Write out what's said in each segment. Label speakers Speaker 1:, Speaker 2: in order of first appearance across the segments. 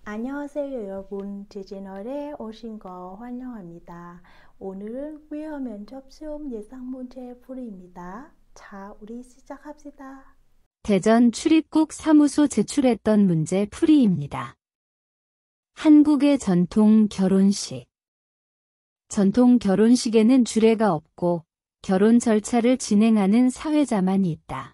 Speaker 1: 안녕하세요 여러분. 제 채널에 오신 거 환영합니다. 오늘은 위험 면접 시험 예상 문제 풀이입니다. 자, 우리 시작합시다.
Speaker 2: 대전 출입국 사무소 제출했던 문제 풀이입니다. 한국의 전통 결혼식. 전통 결혼식에는 주례가 없고 결혼 절차를 진행하는 사회자만 있다.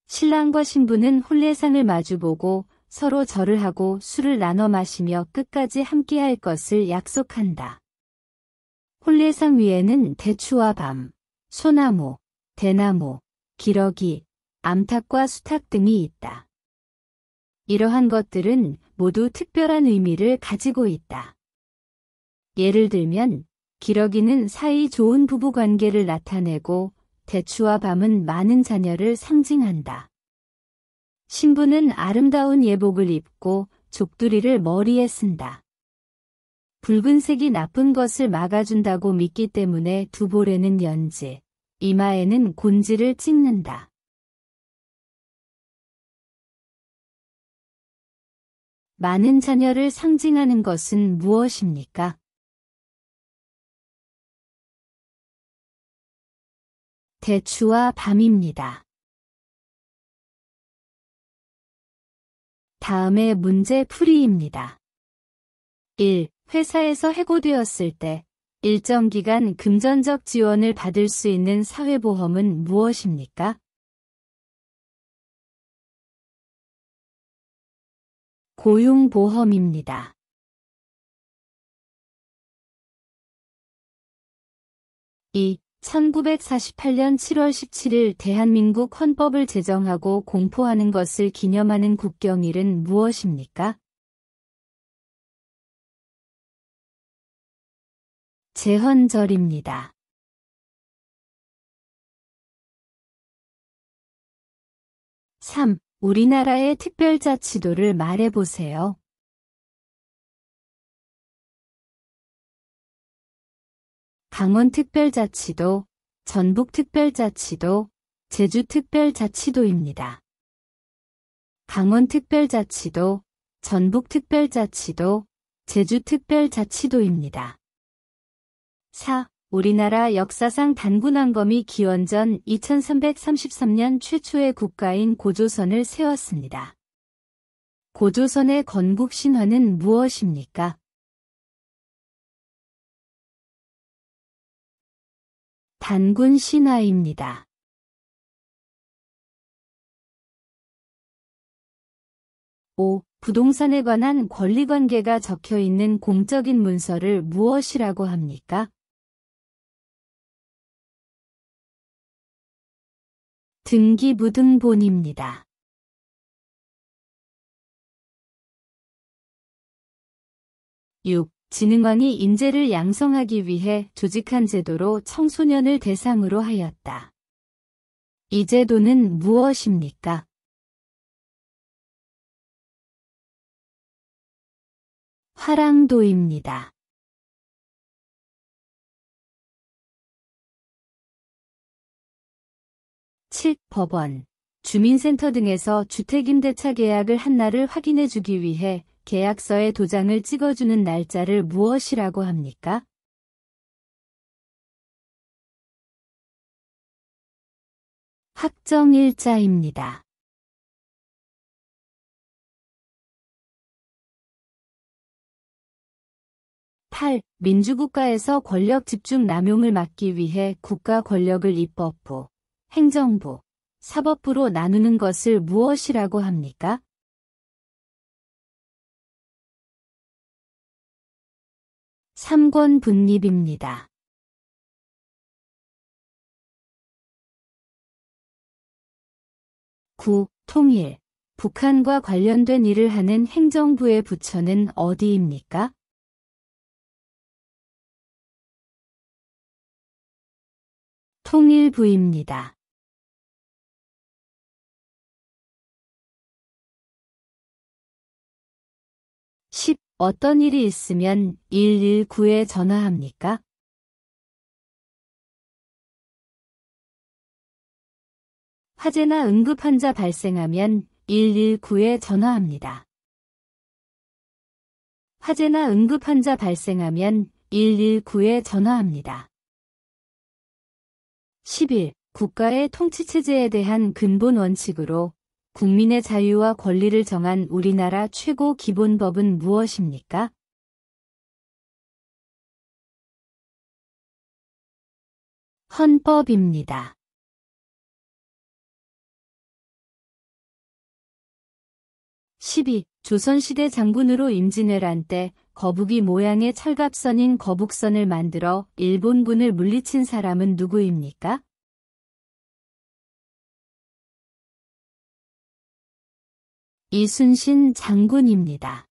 Speaker 2: 신랑과 신부는 혼례상을 마주보고 서로 절을 하고 술을 나눠 마시며 끝까지 함께할 것을 약속한다. 혼례상 위에는 대추와 밤, 소나무, 대나무, 기러기, 암탉과 수탉 등이 있다. 이러한 것들은 모두 특별한 의미를 가지고 있다. 예를 들면 기러기는 사이 좋은 부부관계를 나타내고 대추와 밤은 많은 자녀를 상징한다. 신부는 아름다운 예복을 입고 족두리를 머리에 쓴다. 붉은색이 나쁜 것을 막아준다고 믿기 때문에 두 볼에는 연지, 이마에는 곤지를 찍는다. 많은 자녀를 상징하는 것은 무엇입니까? 대추와 밤입니다. 다음의 문제 풀이입니다. 1. 회사에서 해고되었을 때 일정 기간 금전적 지원을 받을 수 있는 사회보험은 무엇입니까? 고용보험입니다. 2. 1948년 7월 17일 대한민국 헌법을 제정하고 공포하는 것을 기념하는 국경일은 무엇입니까? 제헌절입니다. 3. 우리나라의 특별자치도를 말해보세요. 강원특별자치도, 전북특별자치도, 제주특별자치도입니다. 강원특별자치도, 전북특별자치도, 제주특별자치도입니다. 4. 우리나라 역사상 단군왕검이 기원전 2333년 최초의 국가인 고조선을 세웠습니다. 고조선의 건국신화는 무엇입니까? 단군신화입니다. 5. 부동산에 관한 권리관계가 적혀있는 공적인 문서를 무엇이라고 합니까? 등기부등본입니다. 6. 진흥왕이 인재를 양성하기 위해 조직한 제도로 청소년을 대상으로 하였다. 이 제도는 무엇입니까? 화랑도입니다. 7. 법원, 주민센터 등에서 주택임대차 계약을 한 날을 확인해주기 위해 계약서에 도장을 찍어주는 날짜를 무엇이라고 합니까? 확정일자입니다. 8. 민주국가에서 권력 집중 남용을 막기 위해 국가 권력을 입법부, 행정부, 사법부로 나누는 것을 무엇이라고 합니까? 삼권 분립입니다. 9. 통일. 북한과 관련된 일을 하는 행정부의 부처는 어디입니까? 통일부입니다. 10. 어떤 일이 있으면 119에 전화합니까? 화재나 응급환자 발생하면 119에 전화합니다. 화재나 응급환자 발생하면 119에 전화합니다. 11. 국가의 통치체제에 대한 근본 원칙으로 국민의 자유와 권리를 정한 우리나라 최고 기본법은 무엇입니까? 헌법입니다. 12. 조선시대 장군으로 임진왜란 때 거북이 모양의 철갑선인 거북선을 만들어 일본군을 물리친 사람은 누구입니까? 이순신 장군입니다.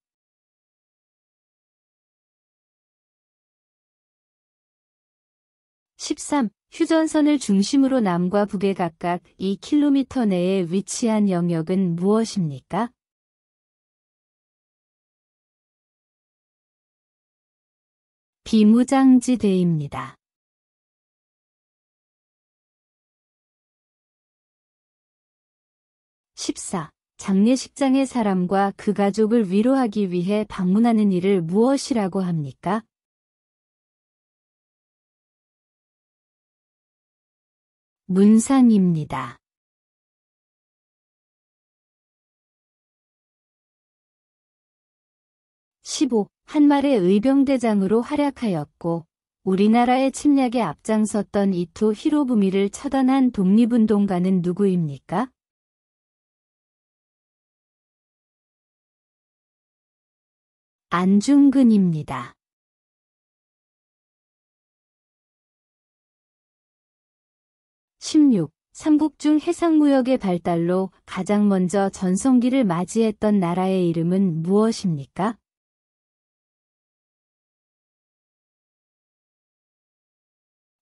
Speaker 2: 13. 휴전선을 중심으로 남과 북에 각각 2km 내에 위치한 영역은 무엇입니까? 비무장지대입니다. 14. 장례식장의 사람과 그 가족을 위로하기 위해 방문하는 일을 무엇이라고 합니까? 문상입니다. 15. 한말의 의병대장으로 활약하였고 우리나라의 침략에 앞장섰던 이토 히로부미를 처단한 독립운동가는 누구입니까? 안중근입니다. 16. 삼국중 해상무역의 발달로 가장 먼저 전성기를 맞이했던 나라의 이름은 무엇입니까?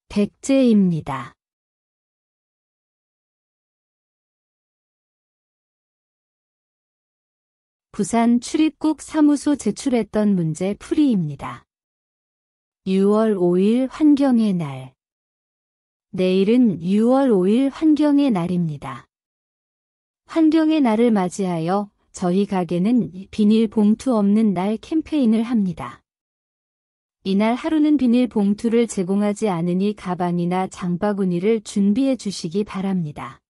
Speaker 2: 백제입니다. 부산 출입국 사무소 제출했던 문제 풀이입니다. 6월 5일 환경의 날. 내일은 6월 5일 환경의 날입니다. 환경의 날을 맞이하여 저희 가게는 비닐봉투 없는 날 캠페인을 합니다. 이날 하루는 비닐봉투를 제공하지 않으니 가방이나 장바구니를 준비해 주시기 바랍니다.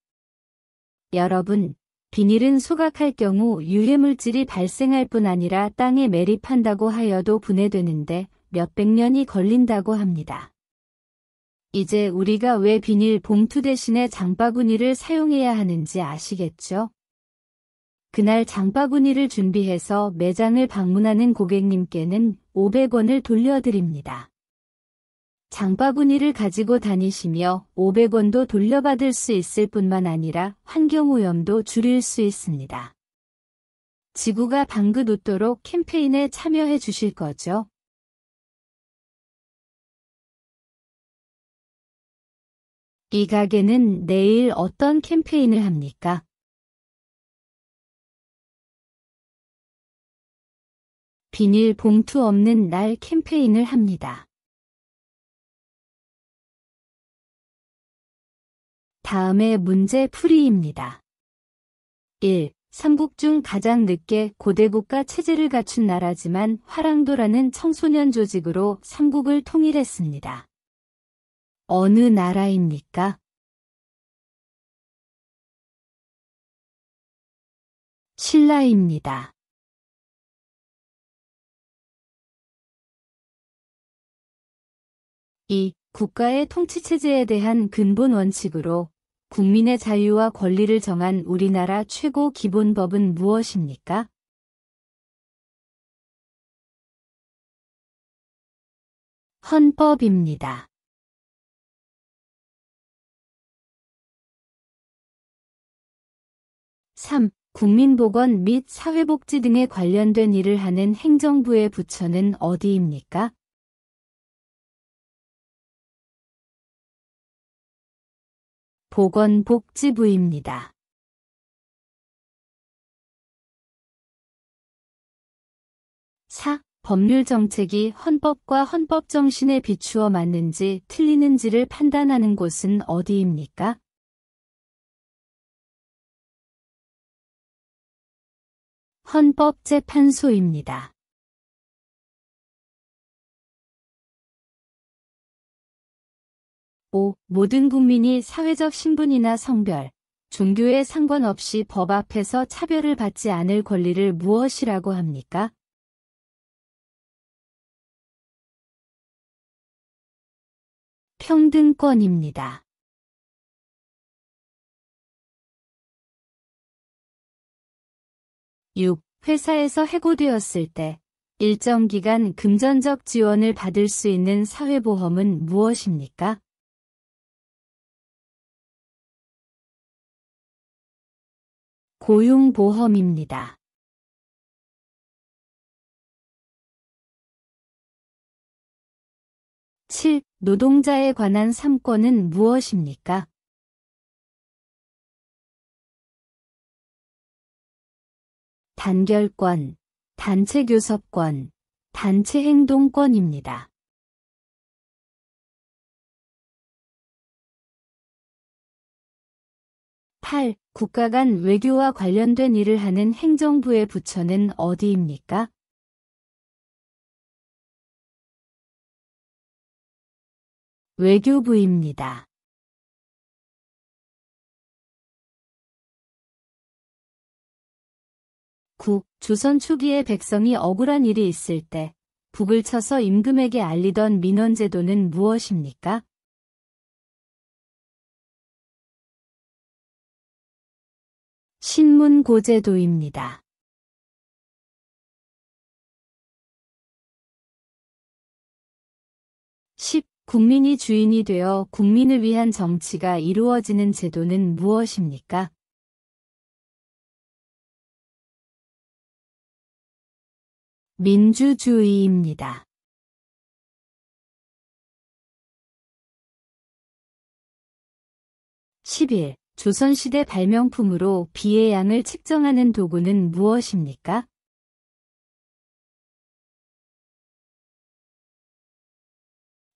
Speaker 2: 여러분, 비닐은 소각할 경우 유해물질이 발생할 뿐 아니라 땅에 매립한다고 하여도 분해되는데 몇백 년이 걸린다고 합니다. 이제 우리가 왜 비닐 봉투 대신에 장바구니를 사용해야 하는지 아시겠죠? 그날 장바구니를 준비해서 매장을 방문하는 고객님께는 500원을 돌려드립니다. 장바구니를 가지고 다니시며 500원도 돌려받을 수 있을 뿐만 아니라 환경오염도 줄일 수 있습니다. 지구가 방긋 웃도록 캠페인에 참여해 주실 거죠? 이 가게는 내일 어떤 캠페인을 합니까? 비닐 봉투 없는 날 캠페인을 합니다. 다음의 문제 풀이입니다. 1. 삼국 중 가장 늦게 고대국가 체제를 갖춘 나라지만 화랑도라는 청소년 조직으로 삼국을 통일했습니다. 어느 나라입니까? 신라입니다. 2. 국가의 통치체제에 대한 근본 원칙으로 국민의 자유와 권리를 정한 우리나라 최고 기본법은 무엇입니까? 헌법입니다. 3. 국민보건 및 사회복지 등에 관련된 일을 하는 행정부의 부처는 어디입니까? 보건복지부입니다. 4. 법률 정책이 헌법과 헌법 정신에 비추어 맞는지 틀리는지를 판단하는 곳은 어디입니까? 헌법재판소입니다. 5. 모든 국민이 사회적 신분이나 성별, 종교에 상관없이 법 앞에서 차별을 받지 않을 권리를 무엇이라고 합니까? 평등권입니다. 6. 회사에서 해고되었을 때 일정 기간 금전적 지원을 받을 수 있는 사회보험은 무엇입니까? 고용보험입니다. 7. 노동자에 관한 3권은 무엇입니까? 단결권, 단체교섭권, 단체행동권입니다. 8. 국가 간 외교와 관련된 일을 하는 행정부의 부처는 어디입니까? 외교부입니다. 9. 조선 초기에 백성이 억울한 일이 있을 때 북을 쳐서 임금에게 알리던 민원제도는 무엇입니까? 신문고제도입니다. 10. 국민이 주인이 되어 국민을 위한 정치가 이루어지는 제도는 무엇입니까? 민주주의입니다. 11. 조선시대 발명품으로 비의 양을 측정하는 도구는 무엇입니까?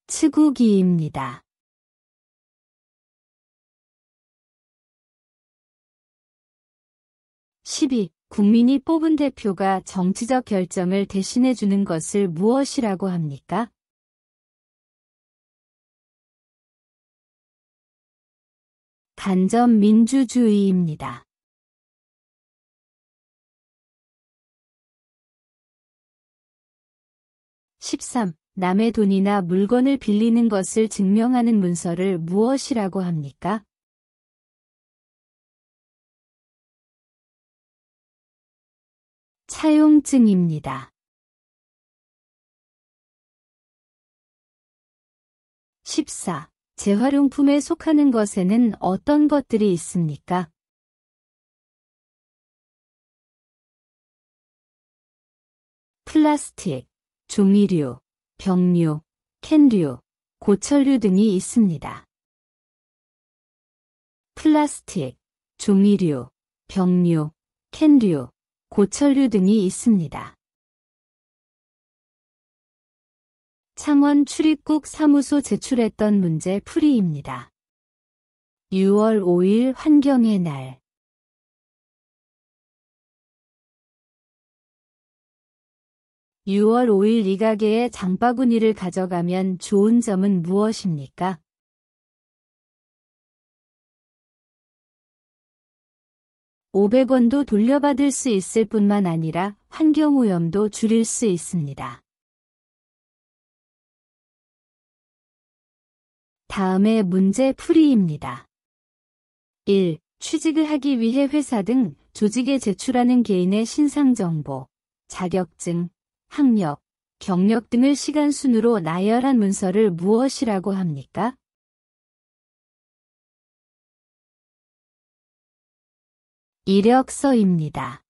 Speaker 2: 치구기입니다. 12. 국민이 뽑은 대표가 정치적 결정을 대신해 주는 것을 무엇이라고 합니까? 간접민주주의입니다. 13. 남의 돈이나 물건을 빌리는 것을 증명하는 문서를 무엇이라고 합니까? 차용증입니다. 14. 재활용품에 속하는 것에는 어떤 것들이 있습니까? 플라스틱, 조미료, 병류, 캔류, 고철류 등이 있습니다. 플라스틱, 조미료, 병류, 캔류, 고철류 등이 있습니다. 창원 출입국 사무소 제출했던 문제 풀이입니다. 6월 5일 환경의 날. 6월 5일 이 가게에 장바구니를 가져가면 좋은 점은 무엇입니까? $500도 돌려받을 수 있을 뿐만 아니라 환경오염도 줄일 수 있습니다. 다음의 문제 풀이입니다. 1. 취직을 하기 위해 회사 등 조직에 제출하는 개인의 신상정보, 자격증, 학력, 경력 등을 시간 순으로 나열한 문서를 무엇이라고 합니까? 이력서입니다.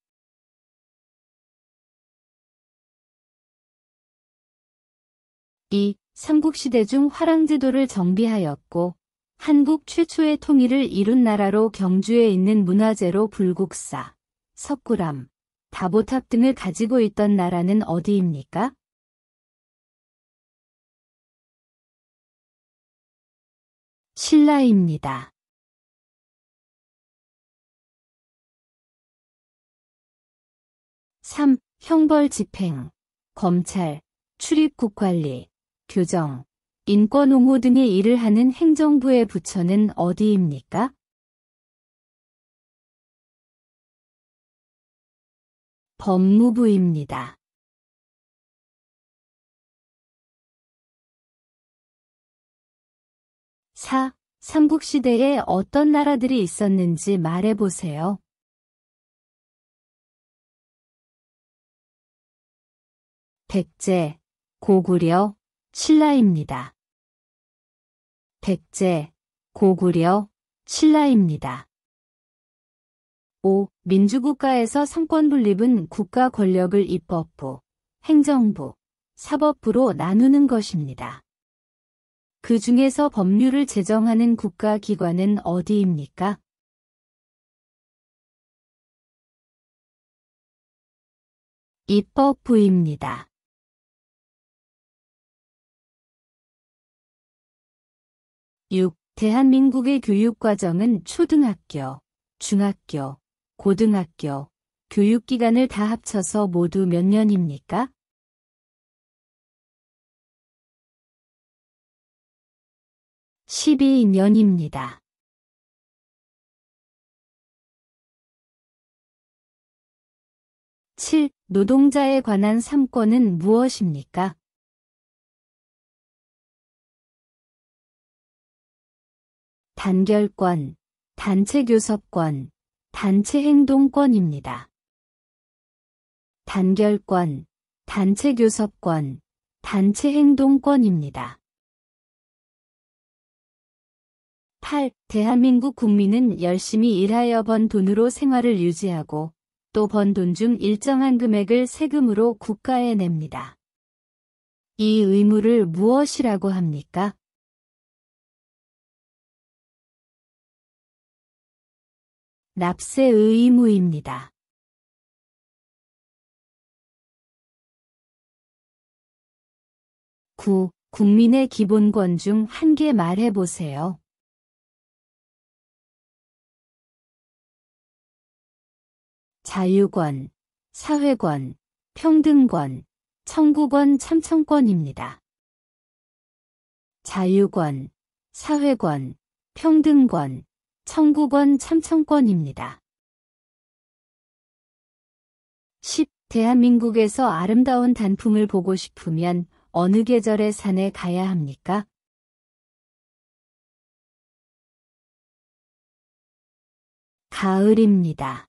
Speaker 2: 2. 삼국시대 중 화랑제도를 정비하였고 한국 최초의 통일을 이룬 나라로 경주에 있는 문화재로 불국사, 석굴암, 다보탑 등을 가지고 있던 나라는 어디입니까? 신라입니다. 3. 형벌 집행, 검찰, 출입국 관리, 교정, 인권옹호 등의 일을 하는 행정부의 부처는 어디입니까? 법무부입니다. 4. 삼국시대에 어떤 나라들이 있었는지 말해보세요. 백제, 고구려, 신라입니다. 백제, 고구려, 신라입니다. 5. 민주국가에서 상권 분립은 국가 권력을 입법부, 행정부, 사법부로 나누는 것입니다. 그 중에서 법률을 제정하는 국가기관은 어디입니까? 입법부입니다. 6. 대한민국의 교육과정은 초등학교, 중학교, 고등학교, 교육기관을 다 합쳐서 모두 몇 년입니까? 12년입니다. 7. 노동자에 관한 3권은 무엇입니까? 단결권, 단체교섭권, 단체행동권입니다. 단결권, 단체교섭권, 단체행동권입니다. 8. 대한민국 국민은 열심히 일하여 번 돈으로 생활을 유지하고 또 번 돈 중 일정한 금액을 세금으로 국가에 냅니다. 이 의무를 무엇이라고 합니까? 납세 의무입니다. 9. 국민의 기본권 중 한 개 말해보세요. 자유권, 사회권, 평등권, 청구권, 참청권입니다. 자유권, 사회권, 평등권, 청구권, 참청권입니다. 10. 대한민국에서 아름다운 단풍을 보고 싶으면 어느 계절의 산에 가야 합니까? 가을입니다.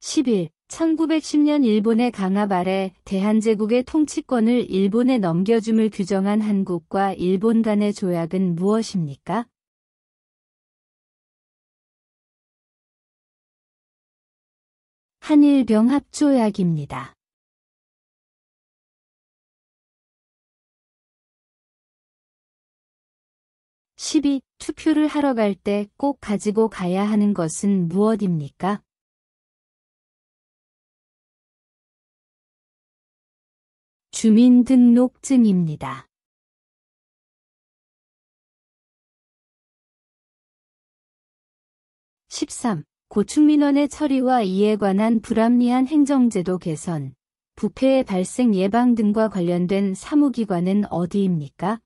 Speaker 2: 11. 1910년 일본의 강압 아래 대한제국의 통치권을 일본에 넘겨줌을 규정한 한국과 일본 간의 조약은 무엇입니까? 한일병합조약입니다. 12. 투표를 하러 갈 때 꼭 가지고 가야 하는 것은 무엇입니까? 주민등록증입니다. 13. 고충민원의 처리와 이에 관한 불합리한 행정제도 개선, 부패의 발생 예방 등과 관련된 사무기관은 어디입니까?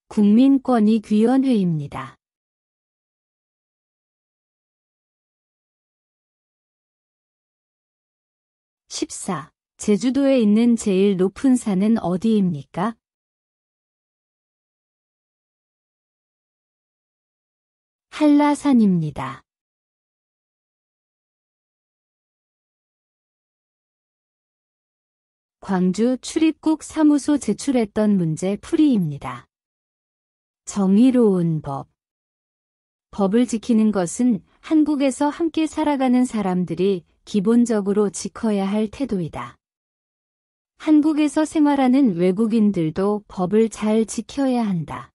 Speaker 2: 국민권익위원회입니다. 14. 제주도에 있는 제일 높은 산은 어디입니까? 한라산입니다. 광주 출입국 사무소 제출했던 문제 풀이입니다. 정의로운 법. 법을 지키는 것은 한국에서 함께 살아가는 사람들이 기본적으로 지켜야 할 태도이다. 한국에서 생활하는 외국인들도 법을 잘 지켜야 한다.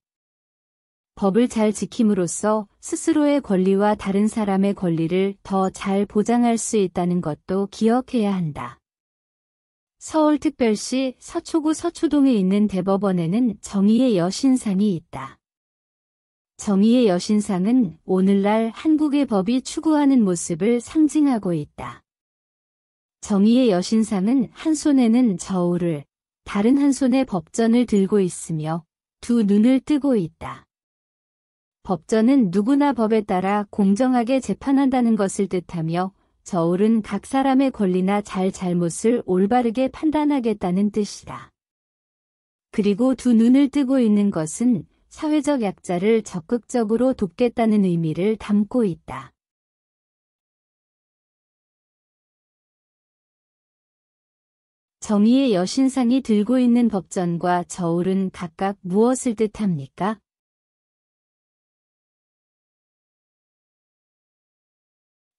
Speaker 2: 법을 잘 지킴으로써 스스로의 권리와 다른 사람의 권리를 더 잘 보장할 수 있다는 것도 기억해야 한다. 서울특별시 서초구 서초동에 있는 대법원에는 정의의 여신상이 있다. 정의의 여신상은 오늘날 한국의 법이 추구하는 모습을 상징하고 있다. 정의의 여신상은 한 손에는 저울을, 다른 한 손에 법전을 들고 있으며 두 눈을 뜨고 있다. 법전은 누구나 법에 따라 공정하게 재판한다는 것을 뜻하며 저울은 각 사람의 권리나 잘못을 올바르게 판단하겠다는 뜻이다. 그리고 두 눈을 뜨고 있는 것은 사회적 약자를 적극적으로 돕겠다는 의미를 담고 있다. 정의의 여신상이 들고 있는 법전과 저울은 각각 무엇을 뜻합니까?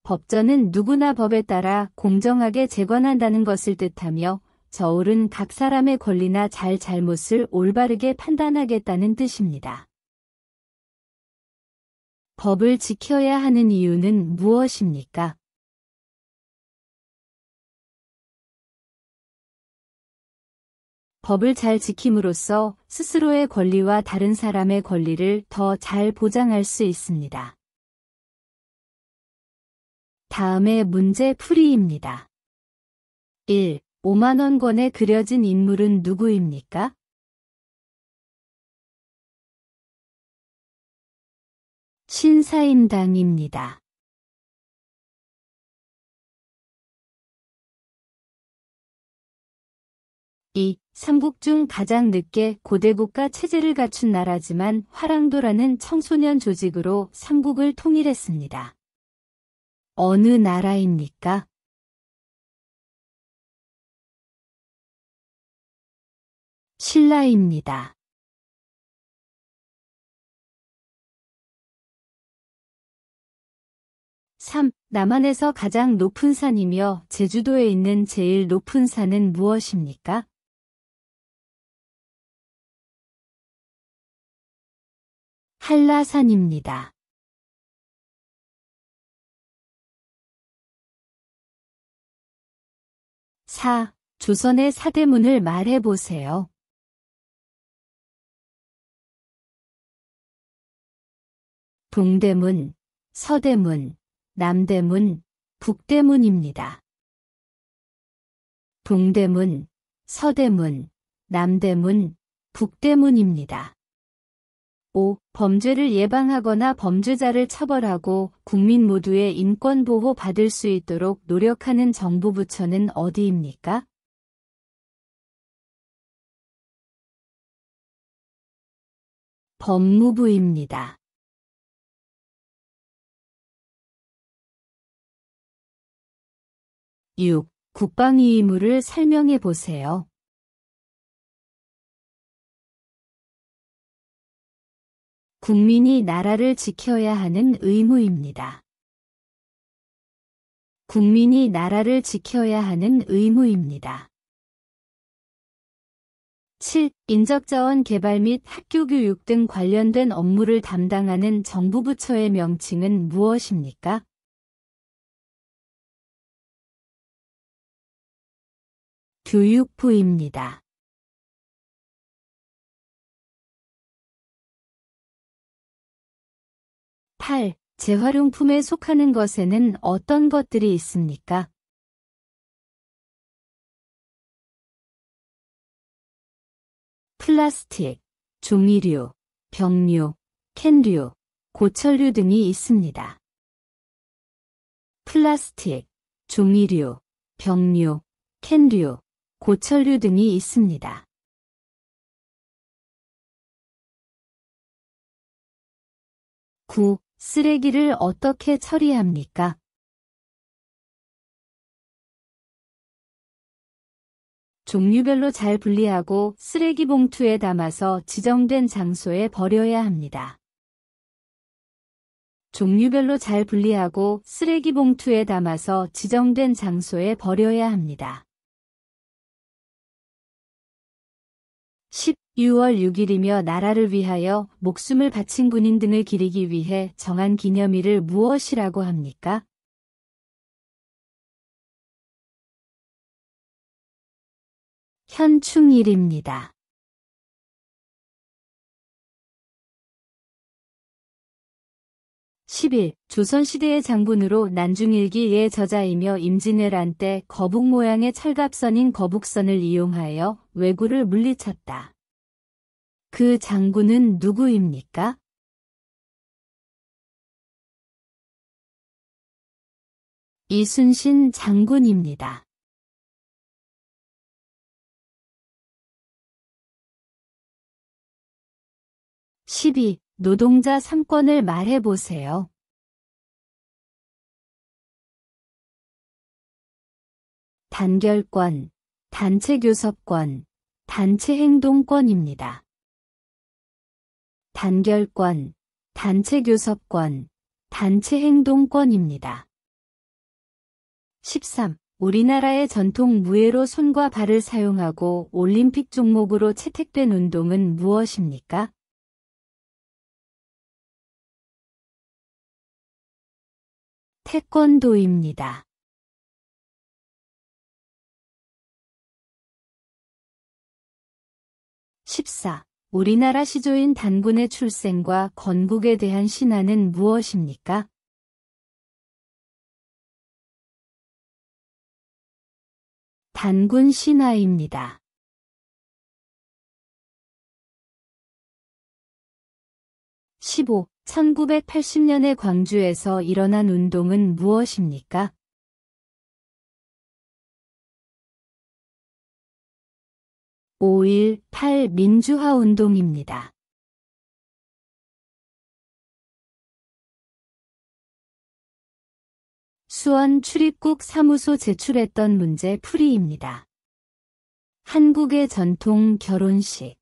Speaker 2: 법전은 누구나 법에 따라 공정하게 재관한다는 것을 뜻하며 저울은 각 사람의 권리나 잘못을 올바르게 판단하겠다는 뜻입니다. 법을 지켜야 하는 이유는 무엇입니까? 법을 잘 지킴으로써 스스로의 권리와 다른 사람의 권리를 더 잘 보장할 수 있습니다. 다음의 문제 풀이입니다. 1. 5만원권에 그려진 인물은 누구입니까? 신사임당입니다. 2. 삼국 중 가장 늦게 고대국가 체제를 갖춘 나라지만 화랑도라는 청소년 조직으로 삼국을 통일했습니다. 어느 나라입니까? 신라입니다. 3. 남한에서 가장 높은 산이며 제주도에 있는 제일 높은 산은 무엇입니까? 한라산입니다. 4. 조선의 사대문을 말해보세요. 동대문, 서대문, 남대문, 북대문입니다. 동대문, 서대문, 남대문, 북대문입니다. 5. 범죄를 예방하거나 범죄자를 처벌하고 국민 모두의 인권 보호 받을 수 있도록 노력하는 정부 부처는 어디입니까? 법무부입니다. 6. 국방위 의무를 설명해 보세요. 국민이 나라를 지켜야 하는 의무입니다. 국민이 나라를 지켜야 하는 의무입니다. 7. 인적자원 개발 및 학교교육 등 관련된 업무를 담당하는 정부 부처의 명칭은 무엇입니까? 교육부입니다. 8. 재활용품에 속하는 것에는 어떤 것들이 있습니까? 플라스틱, 종이류, 병류, 캔류, 고철류 등이 있습니다. 플라스틱, 종이류, 병류, 캔류, 고철류 등이 있습니다. 9. 쓰레기를 어떻게 처리합니까? 종류별로 잘 분리하고 쓰레기 봉투에 담아서 지정된 장소에 버려야 합니다. 종류별로 잘 분리하고 쓰레기 봉투에 담아서 지정된 장소에 버려야 합니다. 10. 6월 6일이며 나라를 위하여 목숨을 바친 군인 등을 기리기 위해 정한 기념일을 무엇이라고 합니까? 현충일입니다. 11. 조선시대의 장군으로 난중일기의 저자이며 임진왜란 때 거북 모양의 철갑선인 거북선을 이용하여 왜구를 물리쳤다. 그 장군은 누구입니까? 이순신 장군입니다. 12. 노동자 3권을 말해보세요. 단결권, 단체교섭권, 단체행동권입니다. 단결권, 단체교섭권, 단체행동권입니다. 13. 우리나라의 전통 무예로 손과 발을 사용하고 올림픽 종목으로 채택된 운동은 무엇입니까? 태권도입니다. 14. 우리나라 시조인 단군의 출생과 건국에 대한 신화는 무엇입니까? 단군 신화입니다. 15. 1980년에 광주에서 일어난 운동은 무엇입니까? 5.18 민주화 운동입니다. 수원 출입국 사무소 제출했던 문제 풀이입니다. 한국의 전통 결혼식.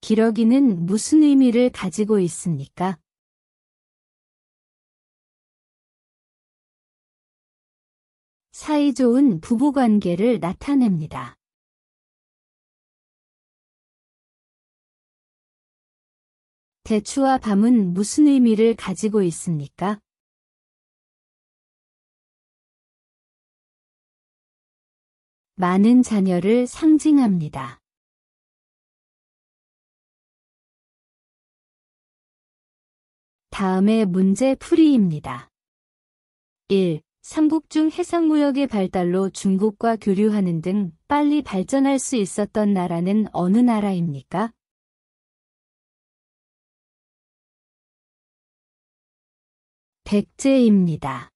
Speaker 2: 기러기는 무슨 의미를 가지고 있습니까? 사이좋은 부부관계를 나타냅니다. 대추와 밤은 무슨 의미를 가지고 있습니까? 많은 자녀를 상징합니다. 다음의 문제 풀이입니다. 1. 삼국 중 해상무역의 발달로 중국과 교류하는 등 빨리 발전할 수 있었던 나라는 어느 나라입니까? 백제입니다.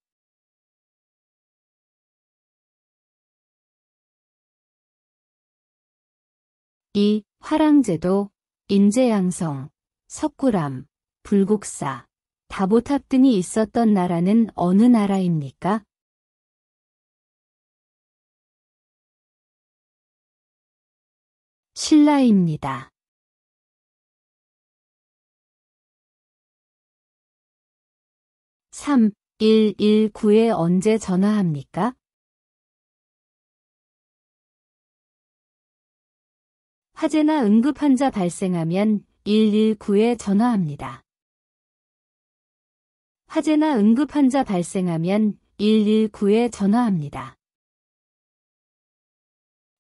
Speaker 2: 2. 화랑제도, 인제양성, 석굴암, 불국사, 다보탑 등이 있었던 나라는 어느 나라입니까? 신라입니다. 3. 119에 언제 전화합니까? 화재나 응급환자 발생하면 119에 전화합니다. 화재나 응급환자 발생하면 119에 전화합니다.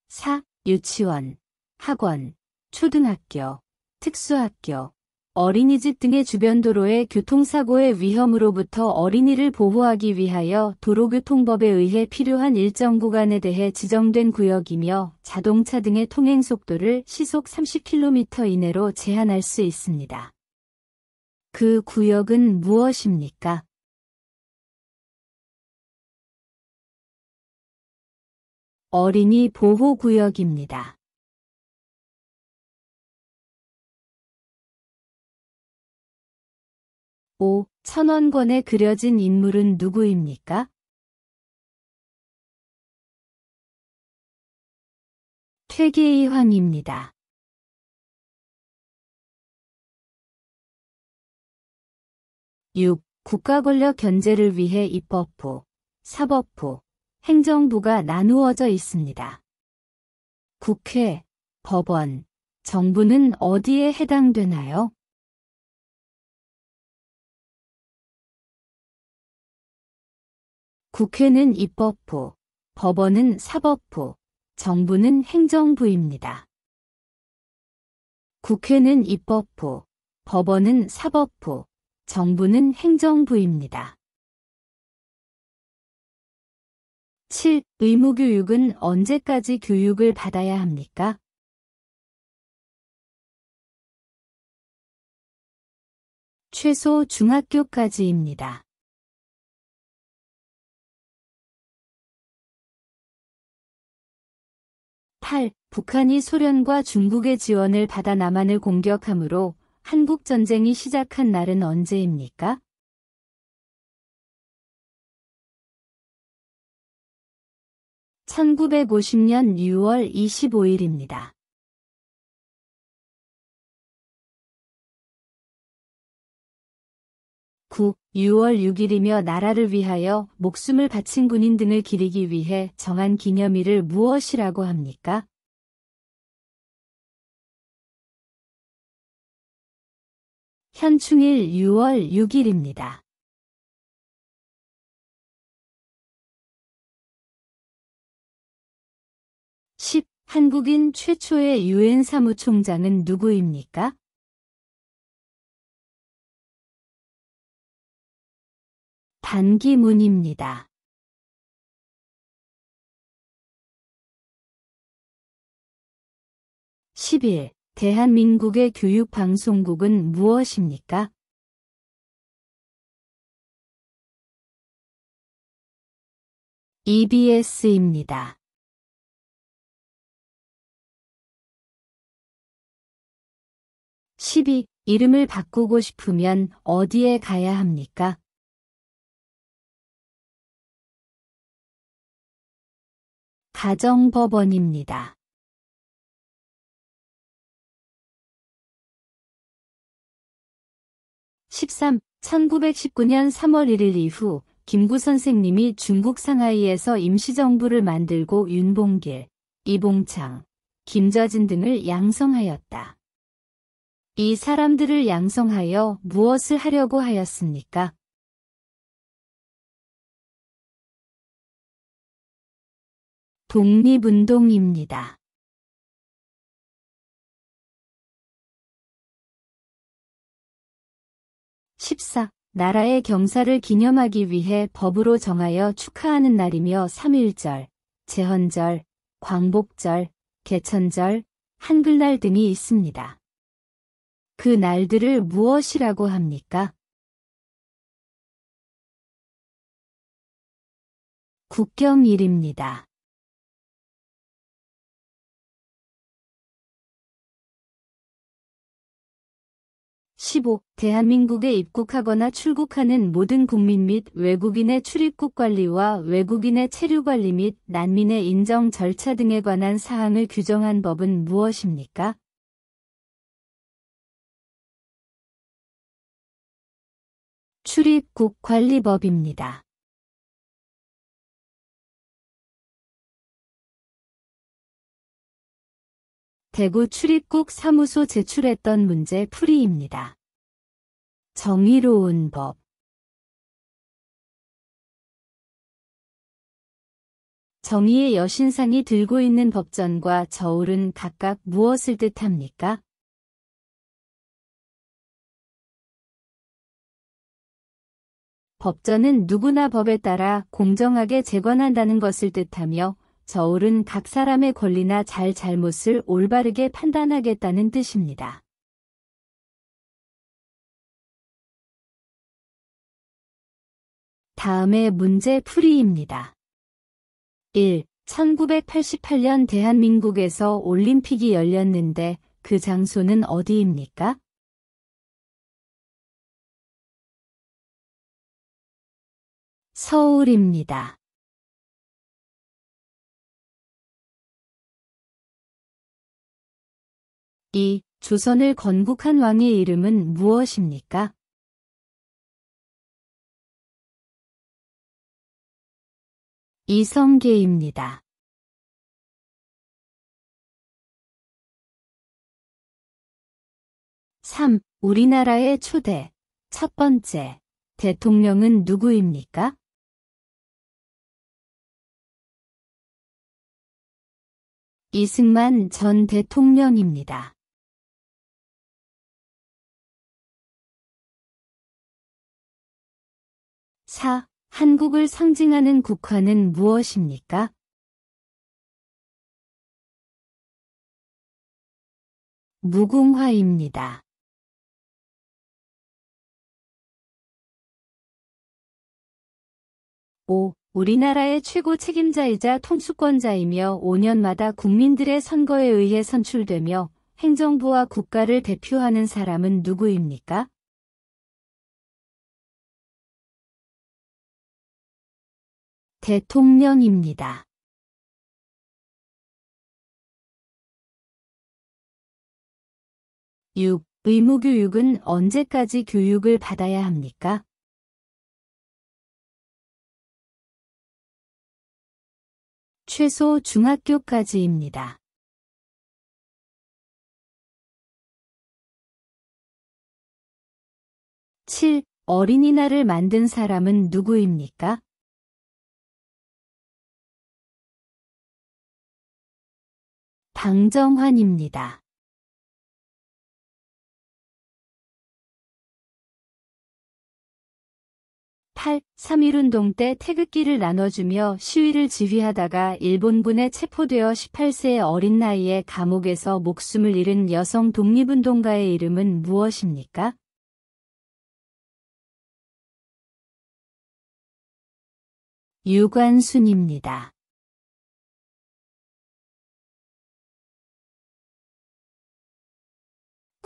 Speaker 2: 4. 유치원, 학원, 초등학교, 특수학교, 어린이집 등의 주변 도로의 교통사고의 위험으로부터 어린이를 보호하기 위하여 도로교통법에 의해 필요한 일정 구간에 대해 지정된 구역이며 자동차 등의 통행 속도를 시속 30km 이내로 제한할 수 있습니다. 그 구역은 무엇입니까? 어린이 보호구역입니다. 5. 천원권에 그려진 인물은 누구입니까? 퇴계의 황입니다. 6. 국가권력 견제를 위해 입법부, 사법부, 행정부가 나누어져 있습니다. 국회, 법원, 정부는 어디에 해당되나요? 국회는 입법부, 법원은 사법부, 정부는 행정부입니다. 국회는 입법부, 법원은 사법부, 정부는 행정부입니다. 7. 의무교육은 언제까지 교육을 받아야 합니까? 최소 중학교까지입니다. 8. 북한이 소련과 중국의 지원을 받아 남한을 공격하므로 한국전쟁이 시작한 날은 언제입니까? (1950년 6월 25일입니다) 9. 6월 6일이며 나라를 위하여 목숨을 바친 군인 등을 기리기 위해 정한 기념일을 무엇이라고 합니까? 현충일 6월 6일입니다. 10. 한국인 최초의 유엔 사무총장은 누구입니까? 반기문입니다. 11. 대한민국의 교육방송국은 무엇입니까? EBS입니다. 12. 이름을 바꾸고 싶으면 어디에 가야 합니까? 가정법원입니다. 13. 1919년 3월 1일 이후 김구 선생님이 중국 상하이에서 임시정부를 만들고 윤봉길, 이봉창, 김좌진 등을 양성하였다. 이 사람들을 양성하여 무엇을 하려고 하였습니까? 독립운동입니다. 14. 나라의 경사를 기념하기 위해 법으로 정하여 축하하는 날이며 3.1절, 제헌절, 광복절, 개천절, 한글날 등이 있습니다. 그 날들을 무엇이라고 합니까? 국경일입니다. 15. 대한민국에 입국하거나 출국하는 모든 국민 및 외국인의 출입국 관리와 외국인의 체류 관리 및 난민의 인정 절차 등에 관한 사항을 규정한 법은 무엇입니까? 출입국 관리법입니다. 대구 출입국 사무소 제출했던 문제 풀이입니다. 정의로운 법. 정의의 여신상이 들고 있는 법전과 저울은 각각 무엇을 뜻합니까? 법전은 누구나 법에 따라 공정하게 재관한다는 것을 뜻하며 저울은 각 사람의 권리나 잘못을 올바르게 판단하겠다는 뜻입니다. 다음의 문제 풀이입니다. 1. 1988년 대한민국에서 올림픽이 열렸는데 그 장소는 어디입니까? 서울입니다. 2. 조선을 건국한 왕의 이름은 무엇입니까? 이성계입니다. 3. 우리나라의 초대, 첫 번째, 대통령은 누구입니까? 이승만 전 대통령입니다. 4. 한국을 상징하는 국화는 무엇입니까? 무궁화입니다. 5. 우리나라의 최고 책임자이자 통수권자이며 5년마다 국민들의 선거에 의해 선출되며 행정부와 국가를 대표하는 사람은 누구입니까? 대통령입니다. 6. 의무교육은 언제까지 교육을 받아야 합니까? 최소 중학교까지입니다. 7. 어린이날을 만든 사람은 누구입니까? 방정환입니다. 8. 3.1운동 때 태극기를 나눠주며 시위를 지휘하다가 일본군에 체포되어 18세의 어린 나이에 감옥에서 목숨을 잃은 여성 독립운동가의 이름은 무엇입니까? 유관순입니다.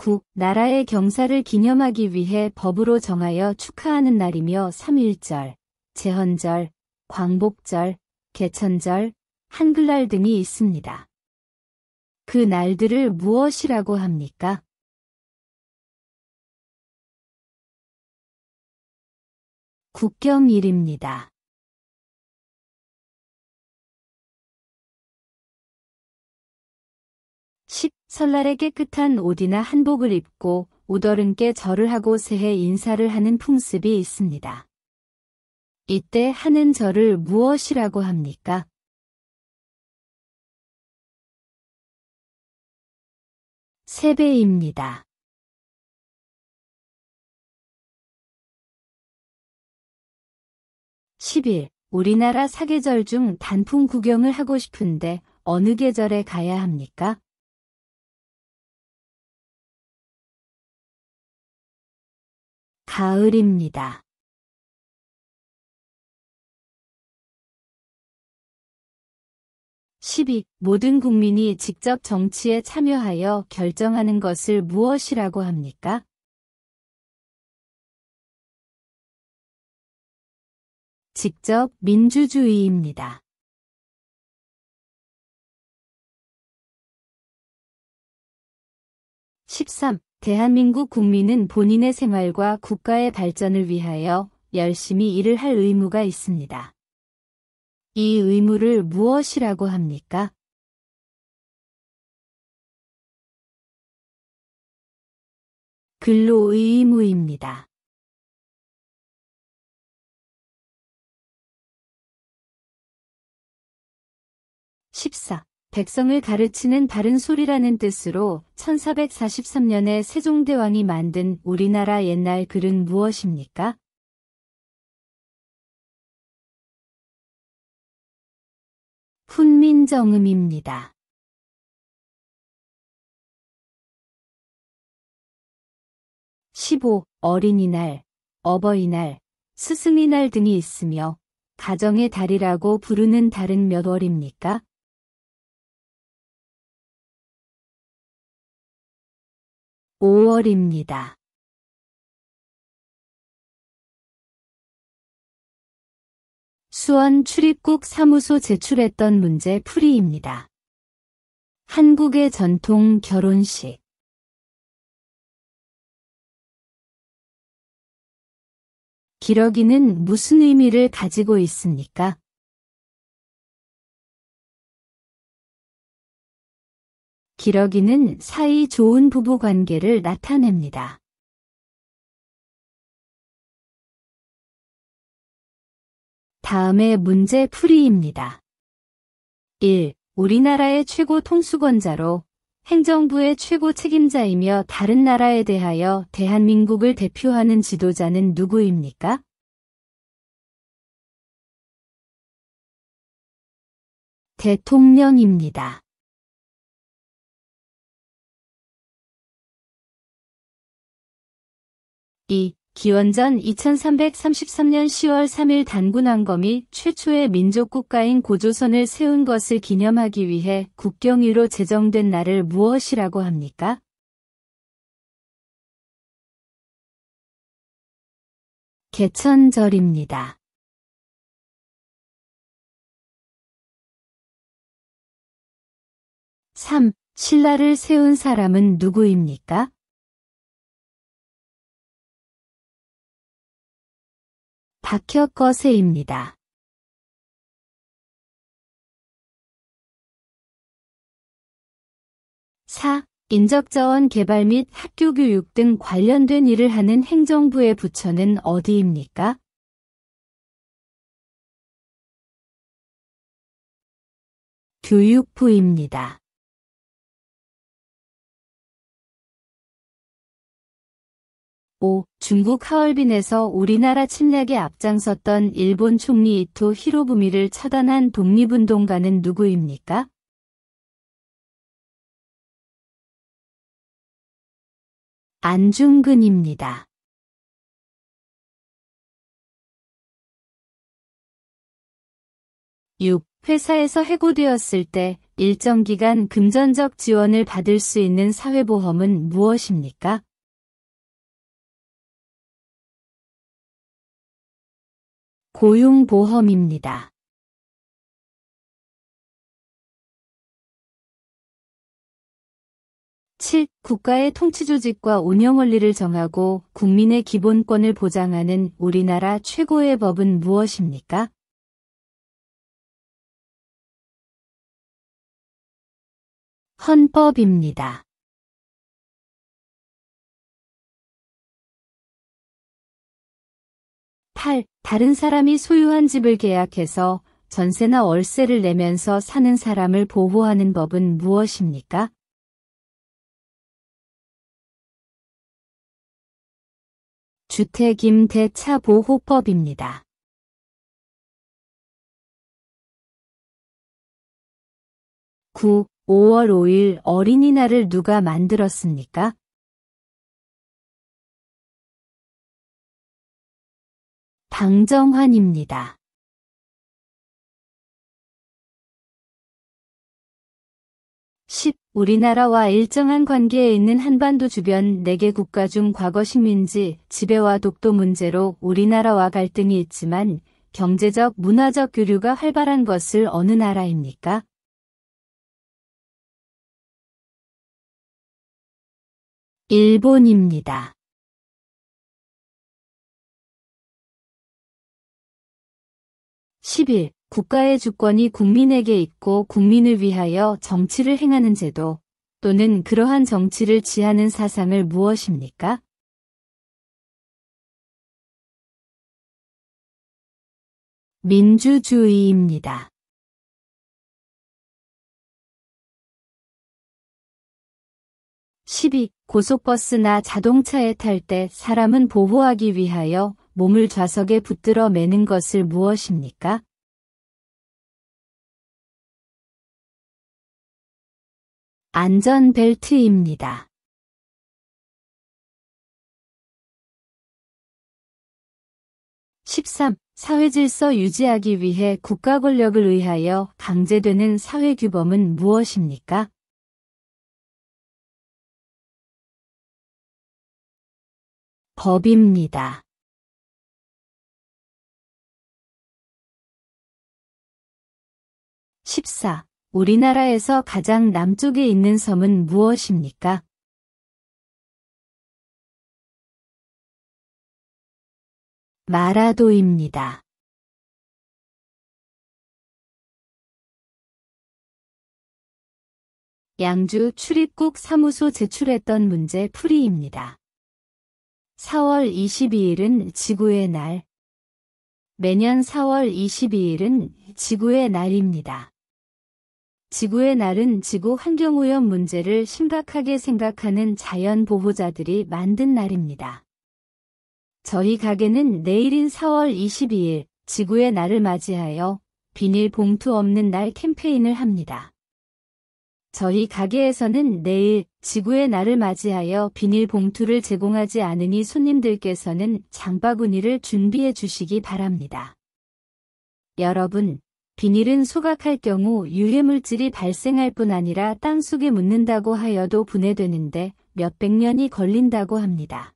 Speaker 2: 9. 나라의 경사를 기념하기 위해 법으로 정하여 축하하는 날이며 3.1절, 제헌절, 광복절, 개천절, 한글날 등이 있습니다. 그 날들을 무엇이라고 합니까? 국경일입니다. 10. 설날에 깨끗한 옷이나 한복을 입고 옷어른께 절을 하고 새해 인사를 하는 풍습이 있습니다. 이때 하는 절을 무엇이라고 합니까? 세배입니다. 11. 우리나라 사계절 중 단풍 구경을 하고 싶은데 어느 계절에 가야 합니까? 가을입니다. 12. 모든 국민이 직접 정치에 참여하여 결정하는 것을 무엇이라고 합니까? 직접 민주주의입니다. 13. 대한민국 국민은 본인의 생활과 국가의 발전을 위하여 열심히 일을 할 의무가 있습니다. 이 의무를 무엇이라고 합니까? 근로의무입니다. 14. 백성을 가르치는 바른 소리라는 뜻으로 1443년에 세종대왕이 만든 우리나라 옛날 글은 무엇입니까? 훈민정음입니다. 15. 어린이날, 어버이날, 스승의날 등이 있으며 가정의 달이라고 부르는 달은 몇 월입니까? 5월입니다. 수원 출입국 사무소 제출했던 문제 풀이입니다. 한국의 전통 결혼식. 기러기는 무슨 의미를 가지고 있습니까? 기러기는 사이 좋은 부부 관계를 나타냅니다. 다음의 문제 풀이입니다. 1. 우리나라의 최고 통수권자로 행정부의 최고 책임자이며 다른 나라에 대하여 대한민국을 대표하는 지도자는 누구입니까? 대통령입니다. 이 기원전 2333년 10월 3일 단군왕검이 최초의 민족국가인 고조선을 세운 것을 기념하기 위해 국경일로 제정된 날을 무엇이라고 합니까? 개천절입니다. 3. 신라를 세운 사람은 누구입니까? 박혁거세입니다. 4. 인적자원 개발 및 학교교육 등 관련된 일을 하는 행정부의 부처는 어디입니까? 교육부입니다. 5. 중국 하얼빈에서 우리나라 침략에 앞장섰던 일본 총리 이토 히로부미를 처단한 독립운동가는 누구입니까? 안중근입니다. 6. 회사에서 해고되었을 때 일정 기간 금전적 지원을 받을 수 있는 사회보험은 무엇입니까? 고용보험입니다. 7. 국가의 통치조직과 운영원리를 정하고 국민의 기본권을 보장하는 우리나라 최고의 법은 무엇입니까? 헌법입니다. 8. 다른 사람이 소유한 집을 계약해서 전세나 월세를 내면서 사는 사람을 보호하는 법은 무엇입니까? 주택임대차보호법입니다. 9. 5월 5일 어린이날을 누가 만들었습니까? 방정환입니다. 10. 우리나라와 일정한 관계에 있는 한반도 주변 4개 국가 중 과거 식민지, 지배와 독도 문제로 우리나라와 갈등이 있지만 경제적, 문화적 교류가 활발한 것을 어느 나라입니까? 일본입니다. 11. 국가의 주권이 국민에게 있고 국민을 위하여 정치를 행하는 제도 또는 그러한 정치를 지하는 사상을 무엇입니까? 민주주의입니다. 12. 고속버스나 자동차에 탈 때 사람은 보호하기 위하여 몸을 좌석에 붙들어 매는 것을 무엇입니까? 안전벨트입니다. 13. 사회질서 유지하기 위해 국가 권력을 의하여 강제되는 사회규범은 무엇입니까? 법입니다. 14. 우리나라에서 가장 남쪽에 있는 섬은 무엇입니까? 마라도입니다. '양주 출입국 사무소 제출했던 문제 풀이입니다. 4월 22일은 지구의 날. 매년 4월 22일은 지구의 날입니다. 지구의 날은 지구 환경오염 문제를 심각하게 생각하는 자연 보호자들이 만든 날입니다. 저희 가게는 내일인 4월 22일 지구의 날을 맞이하여 비닐봉투 없는 날 캠페인을 합니다. 저희 가게에서는 내일 지구의 날을 맞이하여 비닐봉투를 제공하지 않으니 손님들께서는 장바구니를 준비해 주시기 바랍니다. 여러분, 비닐은 소각할 경우 유해물질이 발생할 뿐 아니라 땅속에 묻는다고 하여도 분해되는데 몇백 년이 걸린다고 합니다.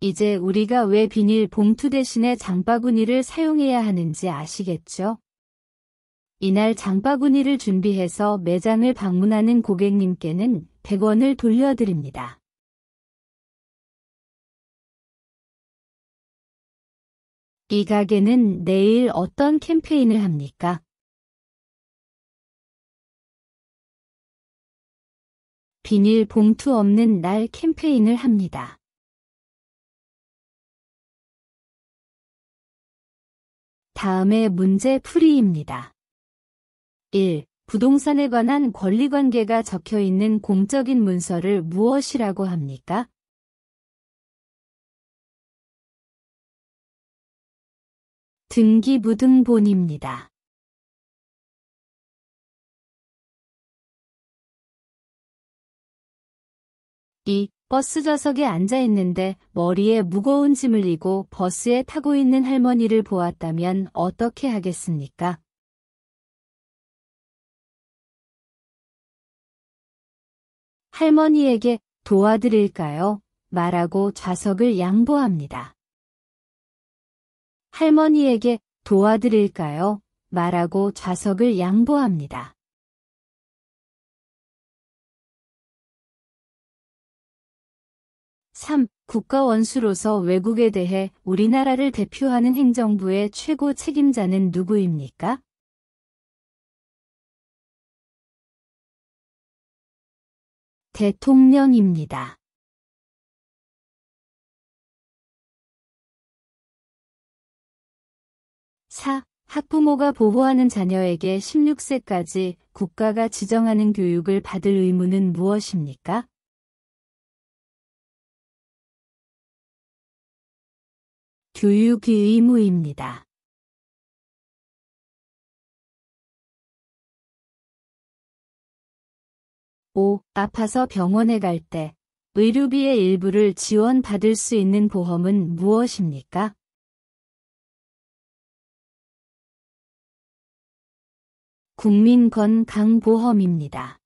Speaker 2: 이제 우리가 왜 비닐 봉투 대신에 장바구니를 사용해야 하는지 아시겠죠? 이날 장바구니를 준비해서 매장을 방문하는 고객님께는 100원을 돌려드립니다. 이 가게는 내일 어떤 캠페인을 합니까? 비닐 봉투 없는 날 캠페인을 합니다. 다음의 문제 풀이입니다. 1. 부동산에 관한 권리관계가 적혀있는 공적인 문서를 무엇이라고 합니까? 등기부등본입니다. 2. 버스 좌석에 앉아 있는데 머리에 무거운 짐을 지고 버스에 타고 있는 할머니를 보았다면 어떻게 하겠습니까? 할머니에게 도와드릴까요? 말하고 좌석을 양보합니다. 할머니에게 도와드릴까요? 말하고 좌석을 양보합니다. 3. 국가원수로서 외국에 대해 우리나라를 대표하는 행정부의 최고 책임자는 누구입니까? 대통령입니다. 4. 학부모가 보호하는 자녀에게 16세까지 국가가 지정하는 교육을 받을 의무는 무엇입니까? 교육의 의무입니다. 5. 아파서 병원에 갈 때 의료비의 일부를 지원받을 수 있는 보험은 무엇입니까? 국민건강보험입니다.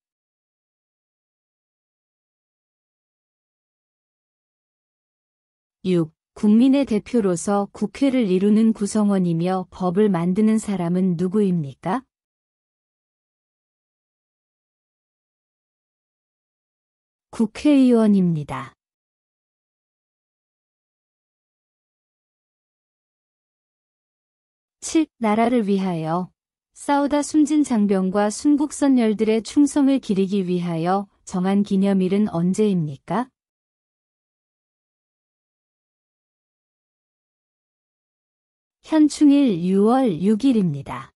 Speaker 2: 6. 국민의 대표로서 국회를 이루는 구성원이며 법을 만드는 사람은 누구입니까? 국회의원입니다. 7. 나라를 위하여 싸우다 숨진 장병과 순국선열들의 충성을 기리기 위하여 정한 기념일은 언제입니까? 현충일 6월 6일입니다.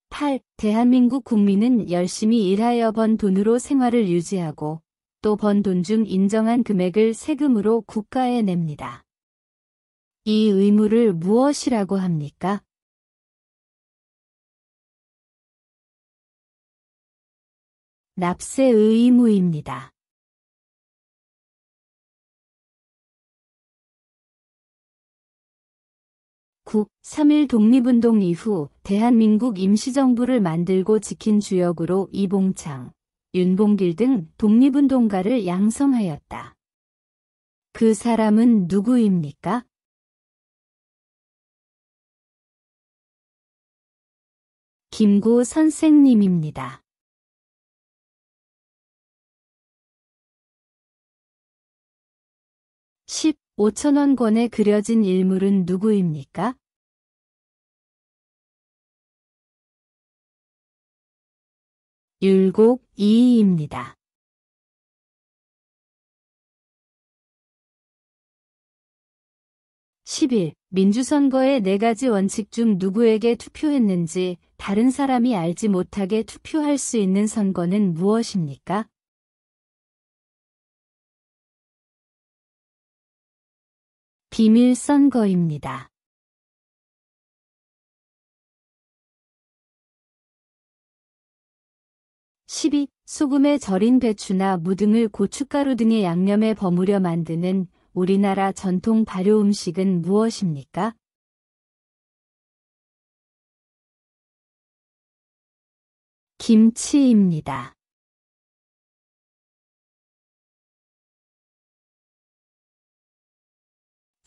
Speaker 2: 8. 대한민국 국민은 열심히 일하여 번 돈으로 생활을 유지하고 또 번 돈 중 인정한 금액을 세금으로 국가에 냅니다. 이 의무를 무엇이라고 합니까? 납세 의무입니다. 9. 3.1 독립운동 이후 대한민국 임시정부를 만들고 지킨 주역으로 이봉창, 윤봉길 등 독립운동가를 양성하였다. 그 사람은 누구입니까? 김구 선생님입니다. 10. 5,000원권에 그려진 인물은 누구입니까? 율곡 이이입니다. 11. 민주선거의 4가지 원칙 중 누구에게 투표했는지 다른 사람이 알지 못하게 투표할 수 있는 선거는 무엇입니까? 비밀 선거입니다. 12. 소금에 절인 배추나 무 등을 고춧가루 등의 양념에 버무려 만드는 우리나라 전통 발효 음식은 무엇입니까? 김치입니다.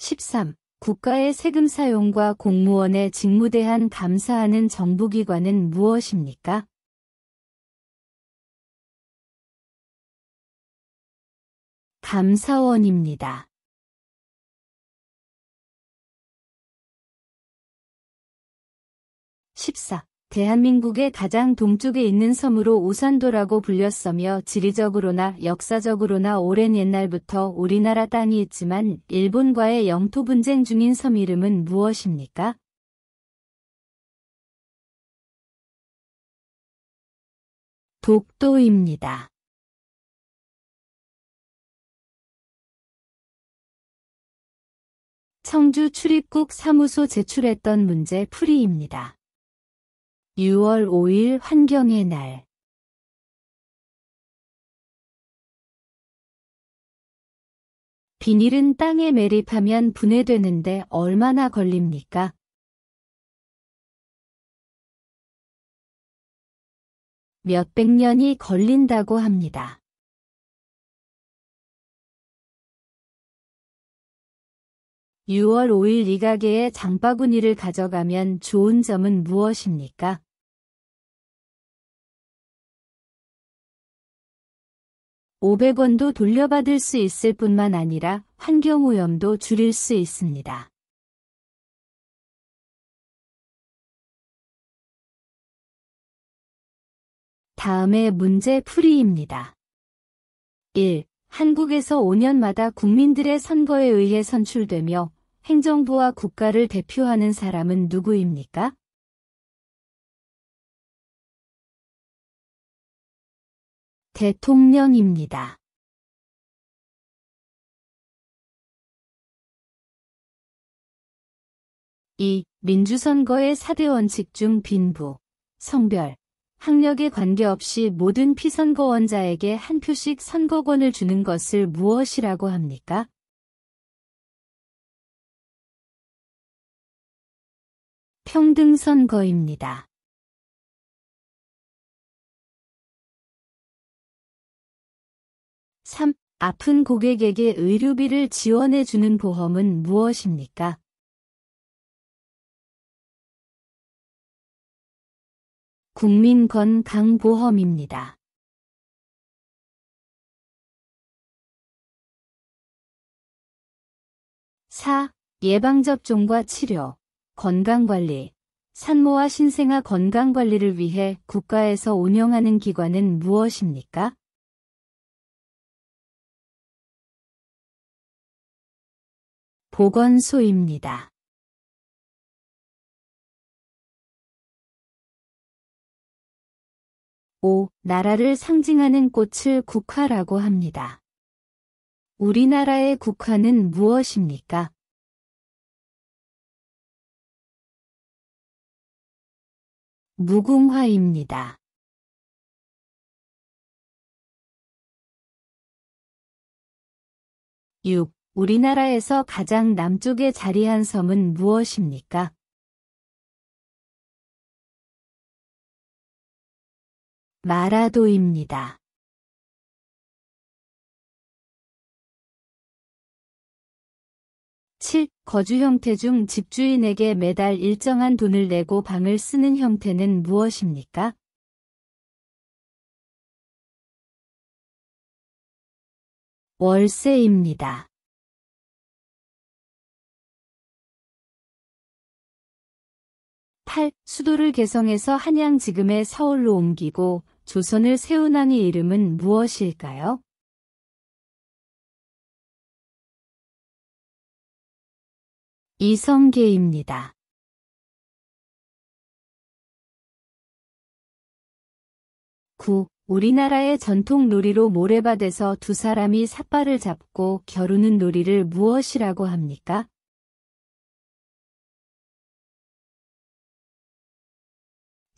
Speaker 2: 13. 국가의 세금 사용과 공무원의 직무 대한 감사하는 정부기관은 무엇입니까? 감사원입니다. 14. 대한민국의 가장 동쪽에 있는 섬으로 오산도라고 불렸으며 지리적으로나 역사적으로나 오랜 옛날부터 우리나라 땅이 있지만 일본과의 영토 분쟁 중인 섬 이름은 무엇입니까? 독도입니다. 청주 출입국 사무소 제출했던 문제 풀이입니다. 6월 5일 환경의 날. 비닐은 땅에 매립하면 분해되는데 얼마나 걸립니까? 몇백 년이 걸린다고 합니다. 6월 5일 이 가게에 장바구니를 가져가면 좋은 점은 무엇입니까? $500도 돌려받을 수 있을 뿐만 아니라 환경오염도 줄일 수 있습니다. 다음의 문제 풀이입니다. 1. 한국에서 5년마다 국민들의 선거에 의해 선출되며 행정부와 국가를 대표하는 사람은 누구입니까? 대통령입니다. 2. 민주선거의 4대 원칙 중 빈부, 성별, 학력에 관계없이 모든 피선거원자에게 한 표씩 선거권을 주는 것을 무엇이라고 합니까? 평등선거입니다. 3. 아픈 고객에게 의료비를 지원해주는 보험은 무엇입니까? 국민건강보험입니다. 4. 예방접종과 치료, 건강관리, 산모와 신생아 건강관리를 위해 국가에서 운영하는 기관은 무엇입니까? 보건소입니다. 5. 나라를 상징하는 꽃을 국화라고 합니다. 우리나라의 국화는 무엇입니까? 무궁화입니다. 6. 우리나라에서 가장 남쪽에 자리한 섬은 무엇입니까? 마라도입니다. 7. 거주 형태 중 집주인에게 매달 일정한 돈을 내고 방을 쓰는 형태는 무엇입니까? 월세입니다. 8. 수도를 개성에서 한양 지금의 서울로 옮기고 조선을 세운 왕의 이름은 무엇일까요? 이성계입니다. 9. 우리나라의 전통 놀이로 모래밭에서 두 사람이 삿발을 잡고 겨루는 놀이를 무엇이라고 합니까?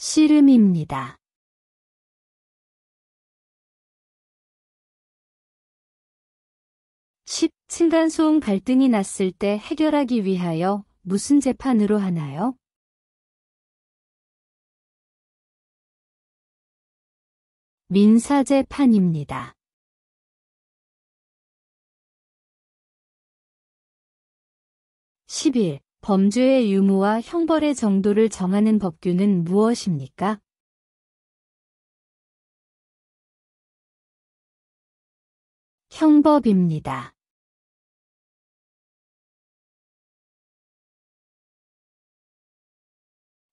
Speaker 2: 씨름입니다. 10. 층간소음 갈등이 났을 때 해결하기 위하여 무슨 재판으로 하나요? 민사재판입니다. 11. 범죄의 유무와 형벌의 정도를 정하는 법규는 무엇입니까? 형법입니다.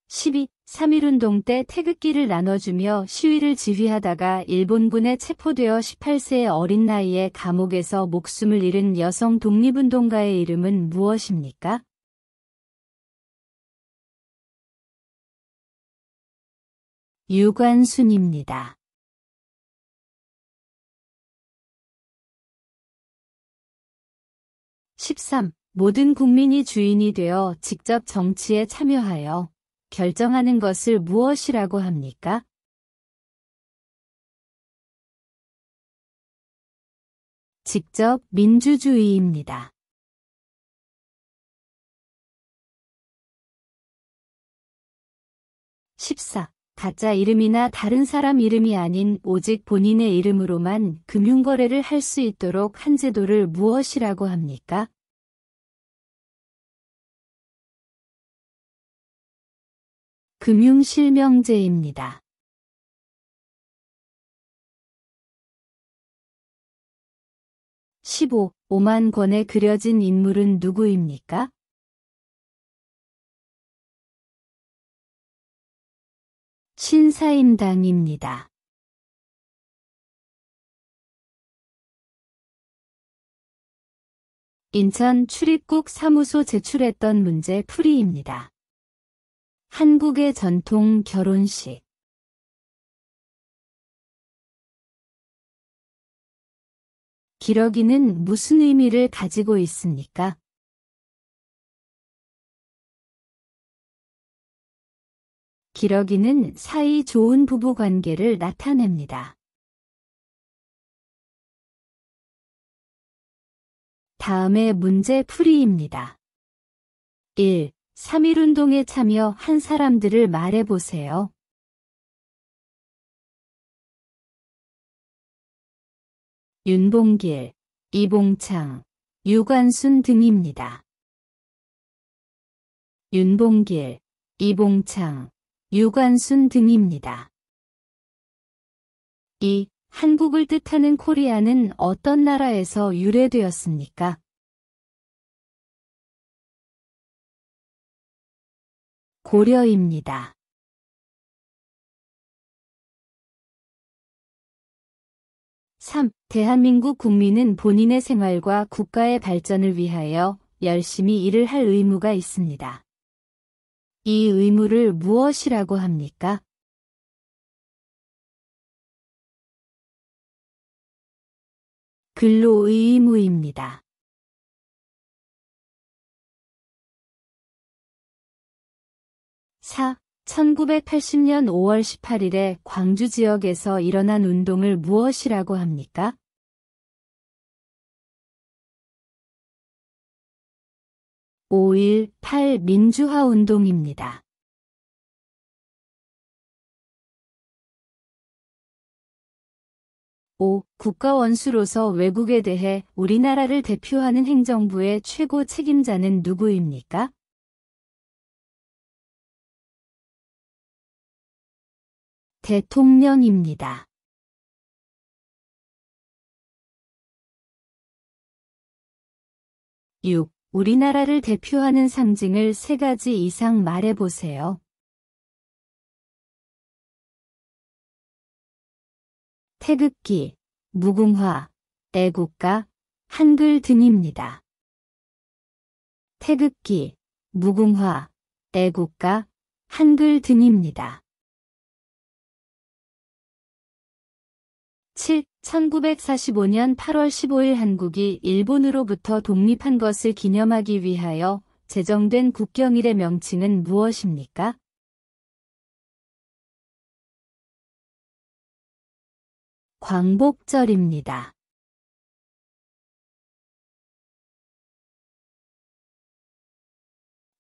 Speaker 2: 12. 3.1운동 때 태극기를 나눠주며 시위를 지휘하다가 일본군에 체포되어 18세의 어린 나이에 감옥에서 목숨을 잃은 여성 독립운동가의 이름은 무엇입니까? 유관순입니다. 13. 모든 국민이 주인이 되어 직접 정치에 참여하여 결정하는 것을 무엇이라고 합니까? 직접 민주주의입니다. 14. 가짜 이름이나 다른 사람 이름이 아닌 오직 본인의 이름으로만 금융거래를 할 수 있도록 한 제도를 무엇이라고 합니까? 금융실명제입니다. 15. 5만 권에 그려진 인물은 누구입니까? 신사임당입니다. '인천 출입국 사무소 제출했던 문제 풀이입니다. 한국의 전통 결혼식. 기러기는 무슨 의미를 가지고 있습니까? 기러기는 사이 좋은 부부 관계를 나타냅니다. 다음의 문제 풀이입니다. 1. 3.1운동에 참여한 사람들을 말해보세요. 윤봉길, 이봉창, 유관순 등입니다. 윤봉길, 이봉창, 유관순 등입니다. 2. 한국을 뜻하는 코리아는 어떤 나라에서 유래되었습니까? 고려입니다. 3. 대한민국 국민은 본인의 생활과 국가의 발전을 위하여 열심히 일을 할 의무가 있습니다. 이 의무를 무엇이라고 합니까? 근로의무입니다. 4. 1980년 5월 18일에 광주 지역에서 일어난 운동을 무엇이라고 합니까? 5.18 민주화 운동입니다. 5. 국가원수로서 외국에 대해 우리나라를 대표하는 행정부의 최고 책임자는 누구입니까? 대통령입니다. 6. 우리나라를 대표하는 상징을 3가지 이상 말해보세요. 태극기, 무궁화, 애국가, 한글 등입니다. 태극기, 무궁화, 애국가, 한글 등입니다. 7. 1945년 8월 15일 한국이 일본으로부터 독립한 것을 기념하기 위하여 제정된 국경일의 명칭은 무엇입니까? 광복절입니다.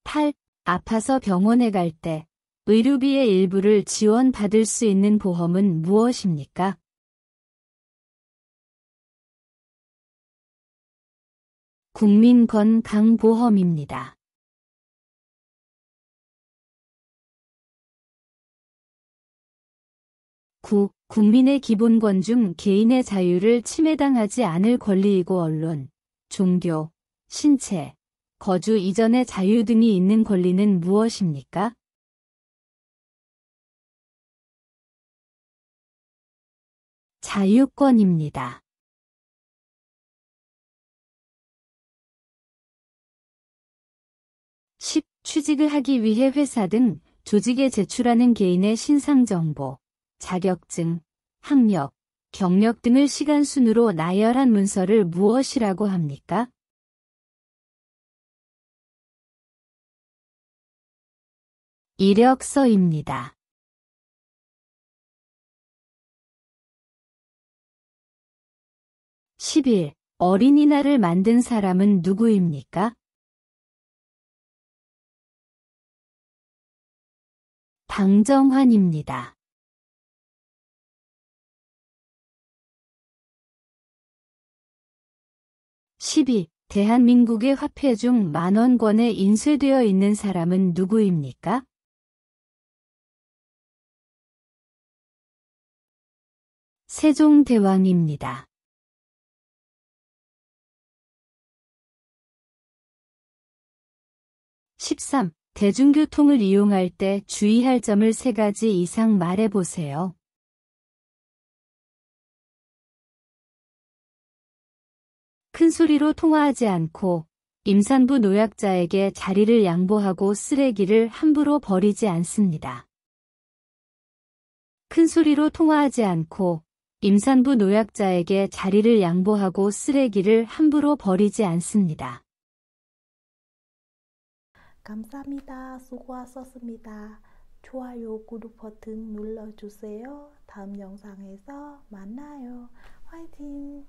Speaker 2: 8. 아파서 병원에 갈 때 의료비의 일부를 지원받을 수 있는 보험은 무엇입니까? 국민건강보험입니다. 9. 국민의 기본권 중 개인의 자유를 침해당하지 않을 권리이고 언론, 종교, 신체, 거주 이전의 자유 등이 있는 권리는 무엇입니까? 자유권입니다. 10. 취직을 하기 위해 회사 등 조직에 제출하는 개인의 신상정보, 자격증, 학력, 경력 등을 시간 순으로 나열한 문서를 무엇이라고 합니까? 이력서입니다. 11. 어린이날을 만든 사람은 누구입니까? 방정환입니다. 12. 대한민국의 화폐 중 만원권에 인쇄되어 있는 사람은 누구입니까? 세종대왕입니다. 13. 대중교통을 이용할 때 주의할 점을 3가지 이상 말해보세요. 큰 소리로 통화하지 않고 임산부 노약자에게 자리를 양보하고 쓰레기를 함부로 버리지 않습니다. 큰 소리로 통화하지 않고 임산부 노약자에게 자리를 양보하고 쓰레기를 함부로 버리지 않습니다.
Speaker 1: 감사합니다. 수고하셨습니다. 좋아요, 구독 버튼 눌러주세요. 다음 영상에서 만나요. 화이팅!